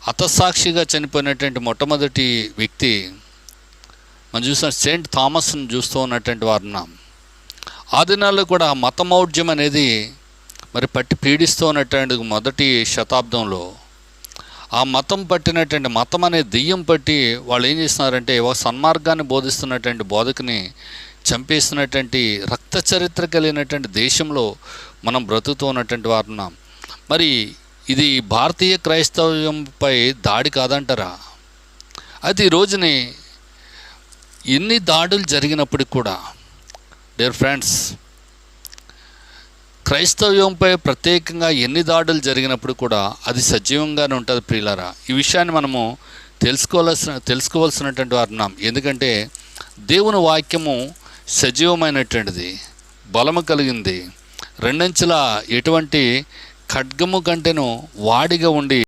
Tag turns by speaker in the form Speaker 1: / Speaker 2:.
Speaker 1: హతసాక్షిగా చనిపోయినటువంటి మొట్టమొదటి వ్యక్తి మనం చూసిన సెయింట్ థామస్ను చూస్తూ ఉన్నటువంటి వారు ఉన్నాం. ఆ దినాల్లో కూడా మతమౌఢ్యం అనేది మరి పట్టి పీడిస్తూ ఉన్నటువంటి మొదటి శతాబ్దంలో ఆ మతం పట్టినటువంటి మతం అనే దెయ్యం పట్టి వాళ్ళు ఏం చేస్తున్నారంటే ఒక సన్మార్గాన్ని బోధిస్తున్నటువంటి బోధకుని చంపేస్తున్నటువంటి రక్త చరిత్ర కలిగినటువంటి దేశంలో మనం బ్రతుకుతూ ఉన్నటువంటి వారు ఉన్నాం. మరి ఇది భారతీయ క్రైస్తవ్యంపై దాడి కాదంటారా? అది ఈ రోజుని ఎన్ని దాడులు జరిగినప్పటికి కూడా డియర్ ఫ్రెండ్స్, క్రైస్తవ్యంపై ప్రత్యేకంగా ఎన్ని దాడులు జరిగినప్పుడు కూడా అది సజీవంగానే ఉంటుంది ప్రియులారా. ఈ విషయాన్ని మనము తెలుసుకోవాల్సినటువంటి వారు ఉన్నాం. ఎందుకంటే దేవుని వాక్యము సజీవమైనటువంటిది, బలము కలిగింది, రెండంచెల ఎటువంటి ఖడ్గము కంటేను వాడిగా ఉండి